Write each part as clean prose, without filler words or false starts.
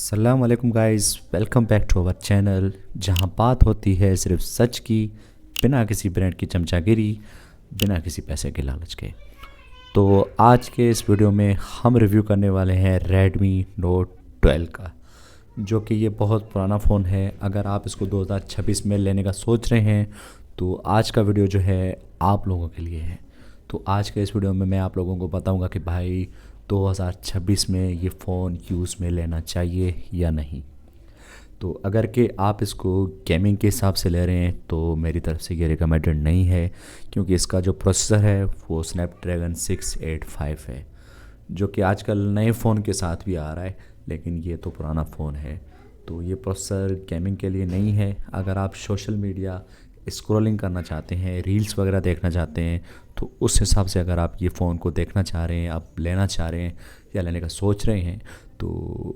अस्सलाम वालेकुम guys, welcome back to our channel जहां बात होती है सिर्फ सच की, बिना किसी ब्रांड की चमचागिरी, बिना किसी पैसे के लालच के। तो आज के इस वीडियो में हम रिव्यू करने वाले हैं Redmi Note 12 का, जो कि ये बहुत पुराना फ़ोन है। अगर आप इसको 2026 में लेने का सोच रहे हैं तो आज का वीडियो जो है आप लोगों के लिए है। तो आज के इस वीडियो में मैं आप लोगों को बताऊंगा कि भाई 2026 में ये फ़ोन यूज़ में लेना चाहिए या नहीं। तो अगर कि आप इसको गेमिंग के हिसाब से ले रहे हैं तो मेरी तरफ से ये रिकमेंडेड नहीं है, क्योंकि इसका जो प्रोसेसर है वो स्नैपड्रैगन 685 है, जो कि आजकल नए फ़ोन के साथ भी आ रहा है, लेकिन ये तो पुराना फ़ोन है। तो ये प्रोसेसर गेमिंग के लिए नहीं है। अगर आप सोशल मीडिया स्क्रॉलिंग करना चाहते हैं, रील्स वगैरह देखना चाहते हैं, तो उस हिसाब से अगर आप ये फ़ोन को देखना चाह रहे हैं, आप लेना चाह रहे हैं या लेने का सोच रहे हैं, तो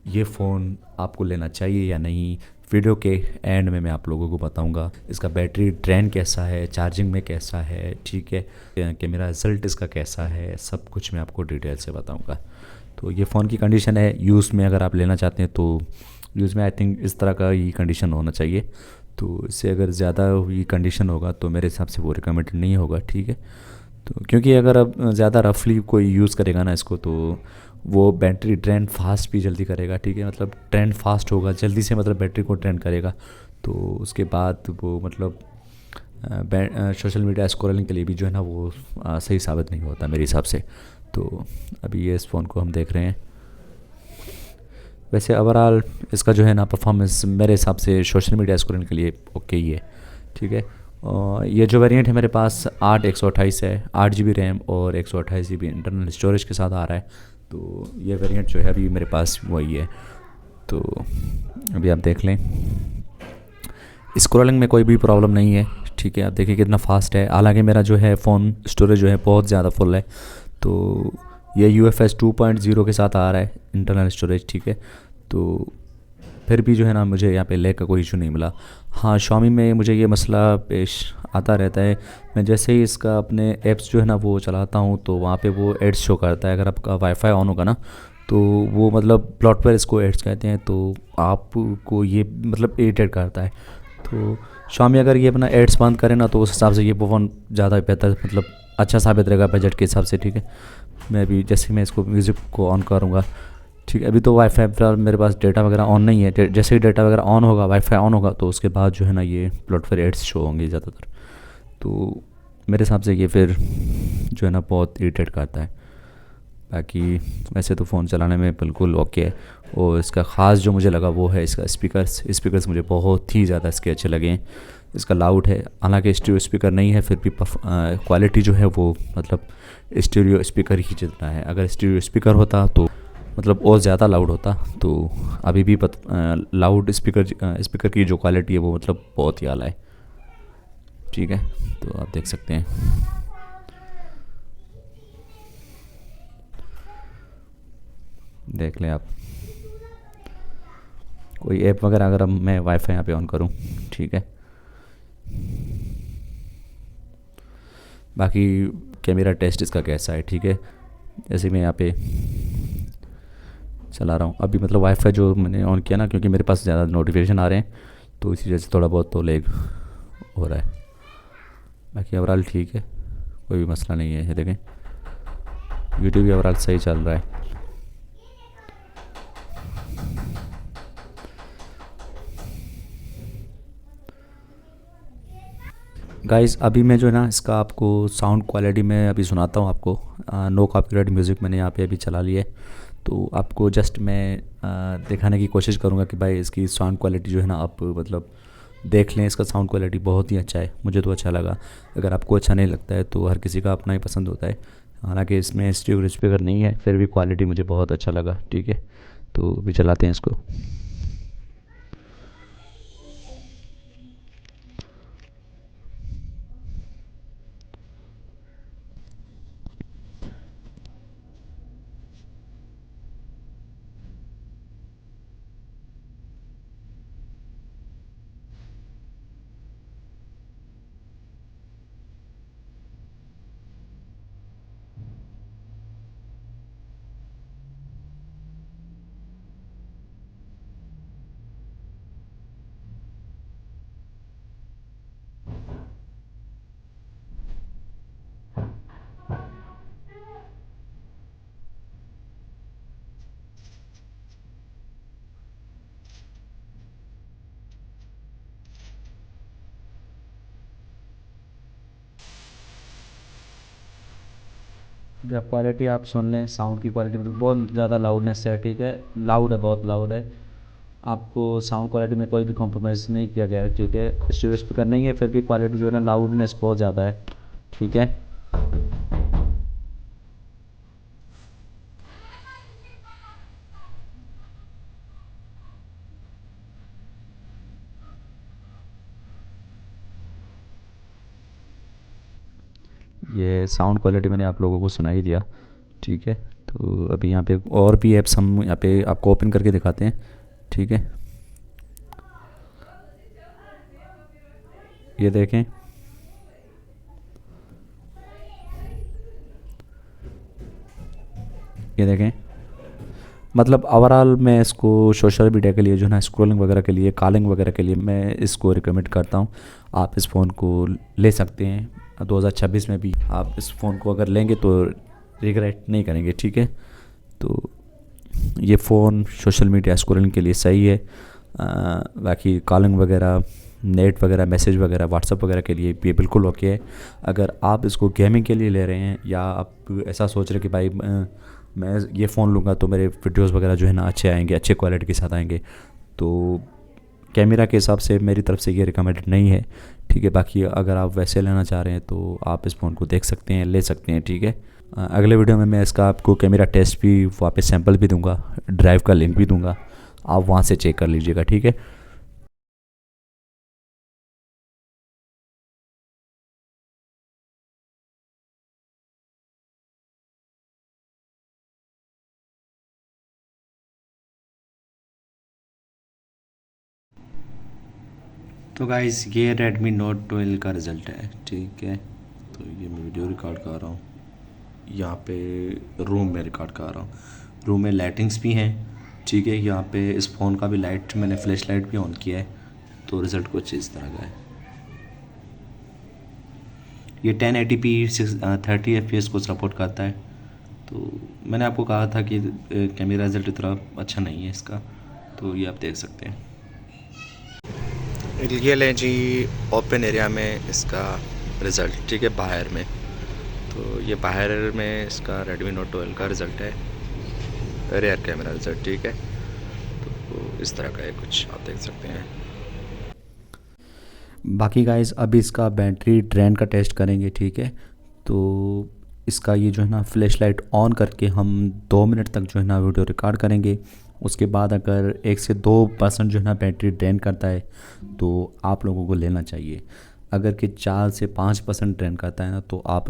ये फ़ोन आपको लेना चाहिए या नहीं, वीडियो के एंड में मैं आप लोगों को बताऊंगा। इसका बैटरी ड्रेन कैसा है, चार्जिंग में कैसा है, ठीक है, कि मेरा रिज़ल्ट इसका कैसा है, सब कुछ मैं आपको डिटेल से बताऊंगा। तो ये फ़ोन की कंडीशन है यूज़ में, अगर आप लेना चाहते हैं तो यूज़ में आई थिंक इस तरह का ही कंडीशन होना चाहिए। तो इससे अगर ज़्यादा हुई कंडीशन होगा तो मेरे हिसाब से वो रिकमेंडेड नहीं होगा, ठीक है। तो क्योंकि अगर अब ज़्यादा रफली कोई यूज़ करेगा ना इसको, तो वो बैटरी ड्रेन फास्ट भी जल्दी करेगा, ठीक है, मतलब ड्रेन फास्ट होगा जल्दी से, मतलब बैटरी को ड्रेन करेगा। तो उसके बाद वो मतलब सोशल मीडिया स्क्रॉलिंग के लिए भी जो है ना वो सही साबित नहीं होता मेरे हिसाब से। तो अभी ये इस फ़ोन को हम देख रहे हैं। वैसे ओवरऑल इसका जो है ना परफॉर्मेंस मेरे हिसाब से सोशल मीडिया स्क्रॉलिंग के लिए ओके ही है, ठीक है। और ये जो वेरिएंट है मेरे पास 8 128 है, 8 GB रैम और 128 GB इंटरनल स्टोरेज के साथ आ रहा है। तो ये वेरिएंट जो है अभी मेरे पास वही है। तो अभी आप देख लें, स्क्रॉलिंग में कोई भी प्रॉब्लम नहीं है, ठीक है। आप देखिए कितना फास्ट है, हालांकि मेरा जो है फ़ोन स्टोरेज जो है बहुत ज़्यादा फुल है। तो ये UFS 2.0 के साथ आ रहा है इंटरनल स्टोरेज, ठीक है। तो फिर भी जो है ना मुझे यहाँ पे लैग का कोई इशू नहीं मिला। हाँ, Xiaomi में मुझे ये मसला पेश आता रहता है। मैं जैसे ही इसका अपने ऐप्स जो है ना वो चलाता हूँ तो वहाँ पे वो एड्स शो करता है। अगर आपका वाईफाई ऑन होगा ना तो वो मतलब ब्लॉटवेयर इसको एड्स कहते हैं, तो आपको ये मतलब इरिटेट करता है। तो Xiaomi अगर ये अपना एड्स बंद करे ना तो उस हिसाब से ये फ़ोन ज़्यादा बेहतर, मतलब अच्छा साबित रहेगा बजट के हिसाब से, ठीक है। मैं भी जैसे मैं इसको म्यूज़िक को ऑन करूँगा, ठीक है, अभी तो वाईफाई पर मेरे पास डेटा वगैरह ऑन नहीं है। जैसे ही डेटा वगैरह ऑन होगा, वाईफाई ऑन होगा, तो उसके बाद जो है ना ये ब्लॉटवेयर एड्स शो होंगे ज़्यादातर। तो मेरे हिसाब से ये फिर जो है ना बहुत इरिटेट करता है। बाकी वैसे तो फ़ोन चलाने में बिल्कुल ओके है। और इसका ख़ास जो मुझे लगा वो है इसका स्पीकर्स मुझे बहुत ही ज़्यादा इसके अच्छे लगे हैं। इसका लाउड है, हालांकि स्टीरियो स्पीकर नहीं है, फिर भी क्वालिटी जो है वो मतलब स्टीरियो स्पीकर ही जितना है। अगर स्टीरियो स्पीकर होता तो मतलब और ज़्यादा लाउड होता। तो अभी भी लाउड स्पीकर की जो क्वालिटी है वो मतलब बहुत ही आला है, ठीक है। तो आप देख सकते हैं, देख लें आप कोई ऐप वगैरह, अगर अब मैं वाईफाई यहाँ पे ऑन करूँ, ठीक है। बाकी कैमरा टेस्ट इसका कैसा है, ठीक है। जैसे मैं यहाँ पे चला रहा हूँ अभी, मतलब वाईफाई जो मैंने ऑन किया ना, क्योंकि मेरे पास ज़्यादा नोटिफिकेशन आ रहे हैं तो इसी वजह से थोड़ा बहुत तो लेग हो रहा है। बाकी ओवरऑल ठीक है, कोई भी मसला नहीं है। ये देखें, यूट्यूब भी ओवरऑल सही चल रहा है। गाइस अभी मैं जो है ना इसका आपको साउंड क्वालिटी में अभी सुनाता हूँ आपको। नो कॉपीराइट म्यूज़िक मैंने यहाँ पे अभी चला लिया है। तो आपको जस्ट मैं दिखाने की कोशिश करूँगा कि भाई इसकी साउंड क्वालिटी जो है ना आप मतलब देख लें। इसका साउंड क्वालिटी बहुत ही अच्छा है, मुझे तो अच्छा लगा। अगर आपको अच्छा नहीं लगता है तो हर किसी का अपना ही पसंद होता है। हालांकि इसमें स्टीरियो स्पीकर नहीं है, फिर भी क्वालिटी मुझे बहुत अच्छा लगा, ठीक है। तो अभी चलाते हैं इसको। जब क्वालिटी आप सुन लें, साउंड की क्वालिटी मतलब बहुत ज़्यादा लाउडनेस है, ठीक है, लाउड है, बहुत लाउड है। आपको साउंड क्वालिटी में कोई भी कॉम्प्रोमाइज़ नहीं किया गया है, ठीक है। स्टीरियो स्पीकर नहीं है, फिर भी क्वालिटी जो है ना, लाउडनेस बहुत ज़्यादा है, ठीक है। ये साउंड क्वालिटी मैंने आप लोगों को सुना ही दिया, ठीक है। तो अभी यहाँ पे और भी ऐप्स हम यहाँ पे आपको ओपन करके दिखाते हैं, ठीक है। ये देखें, ये देखें, मतलब ओवरऑल मैं इसको सोशल मीडिया के लिए जो है ना, स्क्रॉलिंग वगैरह के लिए, कॉलिंग वगैरह के लिए मैं इसको रिकमेंड करता हूँ। आप इस फ़ोन को ले सकते हैं 2026 में भी। आप इस फ़ोन को अगर लेंगे तो रिग्रेट नहीं करेंगे, ठीक है। तो ये फ़ोन सोशल मीडिया स्क्रॉलिंग के लिए सही है। बाकी कॉलिंग वगैरह, नेट वगैरह, मैसेज वगैरह, व्हाट्सअप वगैरह के लिए भी बिल्कुल ओके है। अगर आप इसको गेमिंग के लिए ले रहे हैं, या आप ऐसा सोच रहे कि भाई मैं ये फ़ोन लूँगा तो मेरे वीडियोस वगैरह जो है ना अच्छे आएंगे, अच्छे क्वालिटी के साथ आएंगे, तो कैमरा के हिसाब से मेरी तरफ से ये रिकमेंडेड नहीं है, ठीक है। बाकी अगर आप वैसे लेना चाह रहे हैं तो आप इस फ़ोन को देख सकते हैं, ले सकते हैं, ठीक है। अगले वीडियो में मैं इसका आपको कैमरा टेस्ट भी, वहाँ पे सैंपल भी दूंगा, ड्राइव का लिंक भी दूंगा, आप वहाँ से चेक कर लीजिएगा, ठीक है। तो गाइस, ये Redmi Note 12 का रिज़ल्ट है, ठीक है। तो ये मैं वीडियो रिकॉर्ड कर रहा हूँ, यहाँ पे रूम में रिकॉर्ड कर रहा हूँ। रूम में लाइटिंग्स भी हैं, ठीक है। यहाँ पे इस फ़ोन का भी लाइट, मैंने फ्लैश लाइट भी ऑन किया है, तो रिज़ल्ट कुछ इस तरह का है। ये 1080p 30 FPS को सपोर्ट करता है। तो मैंने आपको कहा था कि कैमरा रिज़ल्ट इतना अच्छा नहीं है इसका, तो ये आप देख सकते हैं। ये लें जी ओपन एरिया में इसका रिज़ल्ट, ठीक है, बाहर में। तो ये बाहर में इसका Redmi Note 12 का रिज़ल्ट है, रेयर कैमरा रिज़ल्ट, ठीक है। तो इस तरह का है कुछ, आप देख सकते हैं। बाकी गाइस, अभी इसका बैटरी ड्रेन का टेस्ट करेंगे, ठीक है। तो इसका ये जो है ना, फ्लैश लाइट ऑन करके हम 2 मिनट तक जो है ना वीडियो रिकॉर्ड करेंगे। उसके बाद अगर 1 से 2% जो है ना बैटरी ड्रेन करता है तो आप लोगों को लेना चाहिए। अगर कि 4 से 5% ड्रेन करता है ना, तो आप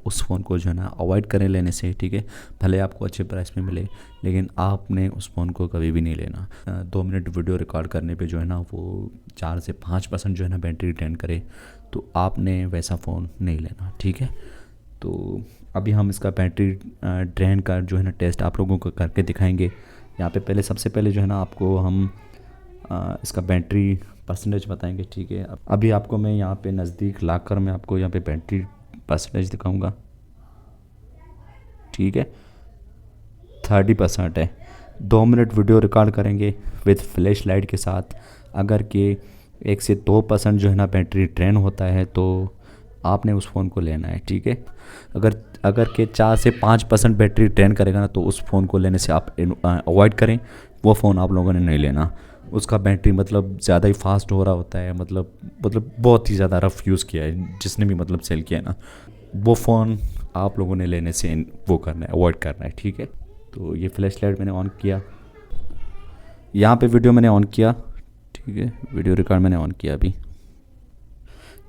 उस फ़ोन को जो है ना अवॉइड करें लेने से, ठीक है। भले आपको अच्छे प्राइस में मिले, लेकिन आपने उस फ़ोन को कभी भी नहीं लेना। 2 मिनट वीडियो रिकॉर्ड करने पे जो है ना वो 4 से 5% जो है ना बैटरी ड्रेन करे, तो आपने वैसा फ़ोन नहीं लेना, ठीक है। तो अभी हम इसका बैटरी ड्रेन का जो है ना टेस्ट आप लोगों को करके दिखाएंगे। यहाँ पे पहले, सबसे पहले जो है ना आपको हम इसका बैटरी परसेंटेज बताएंगे, ठीक है। अभी आपको मैं यहाँ पे नज़दीक लाकर मैं आपको यहाँ पे बैटरी परसेंटेज दिखाऊंगा, ठीक है। 30% है। 2 मिनट वीडियो रिकॉर्ड करेंगे विद फ्लैश लाइट के साथ। अगर के 1 से 2% जो है ना बैटरी ड्रेन होता है तो आपने उस फ़ोन को लेना है, ठीक है। अगर अगर के 4 से 5% बैटरी ड्रेन करेगा ना, तो उस फ़ोन को लेने से आप अवॉइड करें। वो फ़ोन आप लोगों ने नहीं लेना। उसका बैटरी मतलब ज़्यादा ही फास्ट हो रहा होता है, मतलब बहुत ही ज़्यादा रफ़ यूज़ किया है जिसने भी मतलब सेल किया है ना, वो फ़ोन आप लोगों ने लेने से वो करना है, अवॉइड करना है, ठीक है। तो ये फ्लैश लाइट मैंने ऑन किया, यहाँ पे वीडियो मैंने ऑन किया, ठीक है। वीडियो रिकॉर्ड मैंने ऑन किया अभी,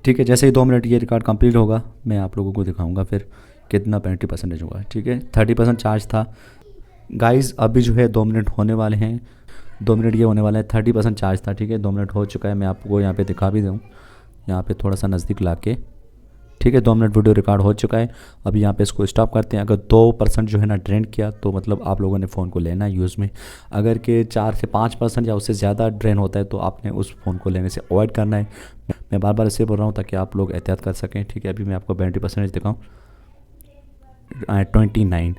ठीक है। जैसे ही 2 मिनट ये रिकॉर्ड कंप्लीट होगा, मैं आप लोगों को दिखाऊंगा फिर कितना बैटरी परसेंटेज होगा, ठीक है। 30% चार्ज था गाइस। अभी जो है 2 मिनट होने वाले हैं, 2 मिनट ये होने वाला है। 30% चार्ज था, ठीक है। 2 मिनट हो चुका है, मैं आपको यहाँ पे दिखा भी दूँ, यहाँ पे थोड़ा सा नज़दीक ला के, ठीक है। 2 मिनट वीडियो रिकॉर्ड हो चुका है। अभी यहाँ पे इसको स्टॉप करते हैं। अगर 2% जो है ना ड्रेन किया तो मतलब आप लोगों ने फ़ोन को लेना है यूज़ में। अगर के 4 से 5% या उससे ज़्यादा ड्रेन होता है तो आपने उस फ़ोन को लेने से अवॉइड करना है। मैं बार बार इससे बोल रहा हूँ ताकि आप लोग एहतियात कर सकें, ठीक है। अभी मैं आपको बैटरी परसेंटेज दिखाऊँ, 29,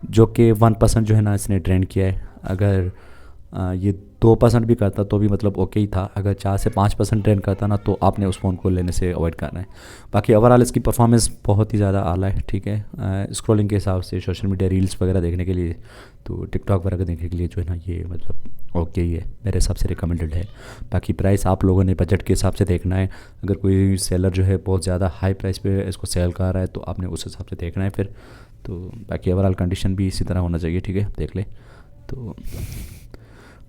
जो कि 1% जो है ना इसने ड्रेन किया है। अगर ये 2% भी करता तो भी मतलब ओके ही था। अगर 4 से 5% ट्रेन करता ना तो आपने उस फ़ोन को लेने से अवॉइड करना है। बाकी ओवरऑल इसकी परफॉर्मेंस बहुत ही ज़्यादा आला है, ठीक है। स्क्रॉलिंग के हिसाब से, सोशल मीडिया रील्स वगैरह देखने के लिए, तो टिकटॉक वगैरह देखने के लिए जो है ना ये मतलब ओके ही है, मेरे हिसाब से रिकमेंडेड है। बाकी प्राइस आप लोगों ने बजट के हिसाब से देखना है। अगर कोई सेलर जो है बहुत ज़्यादा हाई प्राइस पे इसको सेल कर रहा है तो आपने उस हिसाब से देखना है फिर। तो बाकी ओवरऑल कंडीशन भी इसी तरह होना चाहिए, ठीक है, देख ले। तो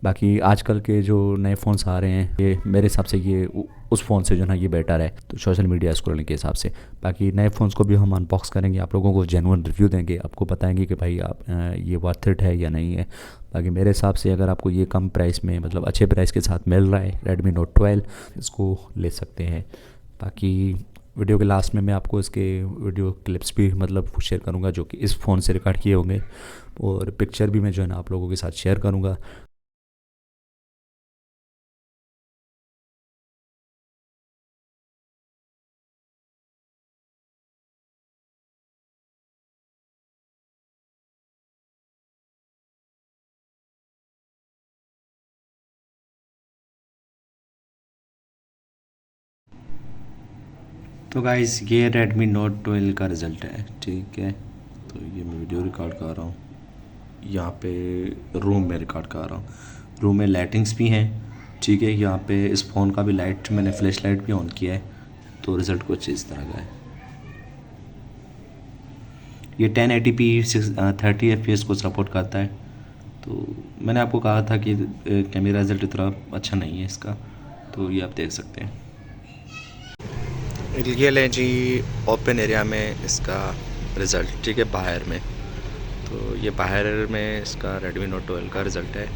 बाकी आजकल के जो नए फ़ोन्स आ रहे हैं ये मेरे हिसाब से ये उस फ़ोन से जो ना ये बेटर है, तो सोशल मीडिया स्क्रॉलिंग के हिसाब से। बाकी नए फ़ोन्स को भी हम अनबॉक्स करेंगे, आप लोगों को जेन्युइन रिव्यू देंगे, आपको बताएंगे कि भाई आप ये वर्थ इट है या नहीं है। बाकी मेरे हिसाब से अगर आपको ये कम प्राइस में मतलब अच्छे प्राइस के साथ मिल रहा है रेडमी नोट 12, इसको ले सकते हैं। बाकी वीडियो के लास्ट में मैं आपको इसके वीडियो क्लिप्स भी मतलब शेयर करूँगा जो कि इस फ़ोन से रिकॉर्ड किए होंगे, और पिक्चर भी मैं जो है ना आप लोगों के साथ शेयर करूँगा। तो गाइस ये रेडमी नोट 12 का रिज़ल्ट है, ठीक है। तो ये मैं वीडियो रिकॉर्ड कर रहा हूँ, यहाँ पे रूम में रिकॉर्ड कर रहा हूँ। रूम में लाइटिंग्स भी हैं, ठीक है। यहाँ पे इस फ़ोन का भी लाइट मैंने फ्लैश लाइट भी ऑन किया है, तो रिज़ल्ट कुछ इस तरह का है। ये 1080p 30 FPS को सपोर्ट करता है। तो मैंने आपको कहा था कि कैमरा रिज़ल्ट इतना अच्छा नहीं है इसका, तो ये आप देख सकते हैं। ये लें जी ओपन एरिया में इसका रिज़ल्ट, ठीक है, बाहर में। तो ये बाहर में इसका रेडमी नोट 12 का रिज़ल्ट है,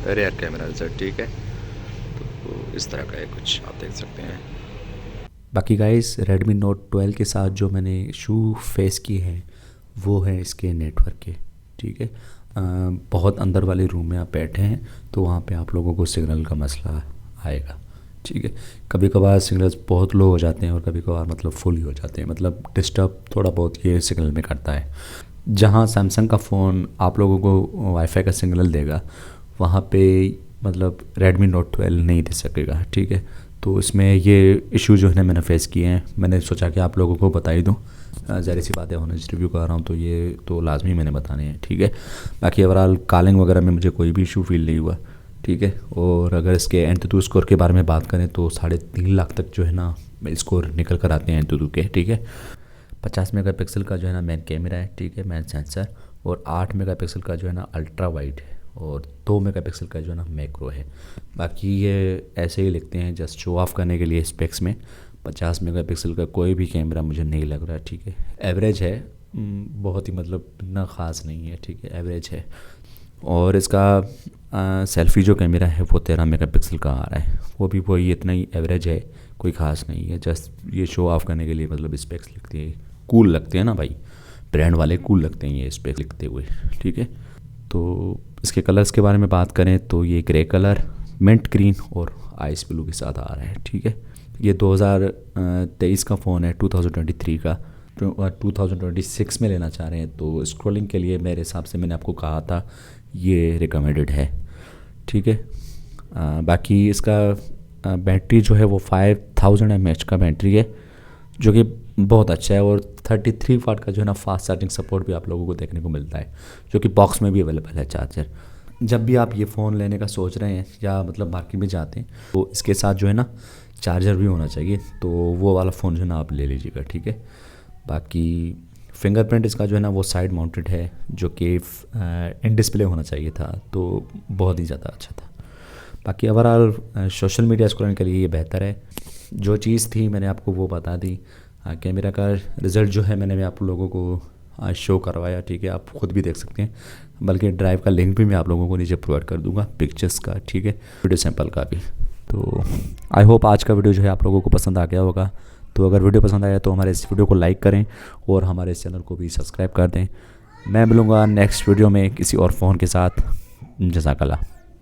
रेयर कैमरा रिज़ल्ट, ठीक है। तो इस तरह का है कुछ, आप देख सकते हैं। बाकी गाइस रेडमी नोट 12 के साथ जो मैंने इशू फेस किए हैं वो है इसके नेटवर्क के, ठीक है। बहुत अंदर वाले रूम में आप बैठे हैं तो वहाँ पे आप लोगों को सिग्नल का मसला आएगा, ठीक है। कभी कभार सिग्नल्स बहुत लो हो जाते हैं और कभी कभार मतलब फुल ही हो जाते हैं, मतलब डिस्टर्ब थोड़ा बहुत ये सिग्नल में करता है। जहाँ सैमसंग का फ़ोन आप लोगों को वाईफाई का सिग्नल देगा वहाँ पे मतलब रेडमी नोट 12 नहीं दे सकेगा, ठीक है। तो इसमें ये इशू जो है मैंने फ़ेस किए हैं, मैंने सोचा कि आप लोगों को बता ही दूँ। ज़ाहिर सी बात है, ऑनेस्ट रिव्यू कर रहा हूँ तो ये तो लाजमी मैंने बताने हैं, ठीक है। बाकी ओवरऑल कॉलिंग वगैरह में मुझे कोई भी इशू फील नहीं हुआ, ठीक है। और अगर इसके एंतुतु स्कोर के बारे में बात करें तो 3.5 लाख तक जो है ना स्कोर निकल कर आते हैं एंतुतु के, ठीक है। 50 मेगापिक्सल का जो है ना मेन कैमरा है, ठीक है, मेन सेंसर। और 8 मेगापिक्सल का जो है ना अल्ट्रा वाइड है, और 2 मेगापिक्सल का जो है ना मैक्रो है। बाकी ये ऐसे ही लिखते हैं जस्ट शो ऑफ करने के लिए स्पेक्स में। 50 मेगापिक्सल का कोई भी कैमरा मुझे नहीं लग रहा, ठीक है। एवरेज है, बहुत ही मतलब इतना ख़ास नहीं है, ठीक है, एवरेज है। और इसका सेल्फ़ी जो कैमरा है वो 13 मेगापिक्सल का आ रहा है, वो भी वही इतना ही एवरेज है, कोई ख़ास नहीं है। जस्ट ये शो ऑफ करने के लिए मतलब स्पेक्स लिखते हैं, कूल लगते हैं ना भाई, ब्रांड वाले कूल लगते हैं ये स्पेक्स लिखते हुए, ठीक है। तो इसके कलर्स के बारे में बात करें तो ये ग्रे कलर, मिंट ग्रीन और आइस ब्लू के साथ आ रहा है, ठीक है। ये 2023 का फ़ोन है, 2023 का 2026 में लेना चाह रहे हैं तो स्क्रॉलिंग के लिए मेरे हिसाब से मैंने आपको कहा था ये रिकमेंडेड है, ठीक है। बाकी इसका बैटरी जो है वो 5000 mAh का बैटरी है, जो कि बहुत अच्छा है। और 33 वाट का जो है ना फास्ट चार्जिंग सपोर्ट भी आप लोगों को देखने को मिलता है, जो कि बॉक्स में भी अवेलेबल है चार्जर। जब भी आप ये फ़ोन लेने का सोच रहे हैं या मतलब मार्केट में जाते हैं तो इसके साथ जो है ना चार्जर भी होना चाहिए, तो वो वाला फ़ोन जो है ना आप ले लीजिएगा, ठीक है। बाकी फिंगरप्रिंट इसका जो है ना वो साइड माउंटेड है, जो कि इन डिस्प्ले होना चाहिए था, तो बहुत ही ज़्यादा अच्छा था। बाकी ओवरऑल सोशल मीडिया स्क्रॉलिंग के लिए ये बेहतर है। जो चीज़ थी मैंने आपको वो बता दी। कैमरा का रिज़ल्ट जो है मैंने आप लोगों को शो करवाया, ठीक है, आप ख़ुद भी देख सकते हैं। बल्कि ड्राइव का लिंक भी मैं आप लोगों को नीचे प्रोवाइड कर दूंगा, पिक्चर्स का, ठीक है, वीडियो सैंपल का भी। तो आई होप आज का वीडियो जो है आप लोगों को पसंद आ गया होगा। तो अगर वीडियो पसंद आया तो हमारे इस वीडियो को लाइक करें और हमारे इस चैनल को भी सब्सक्राइब कर दें। मैं मिलूँगा नेक्स्ट वीडियो में किसी और फ़ोन के साथ। जज़ाकल्लाह।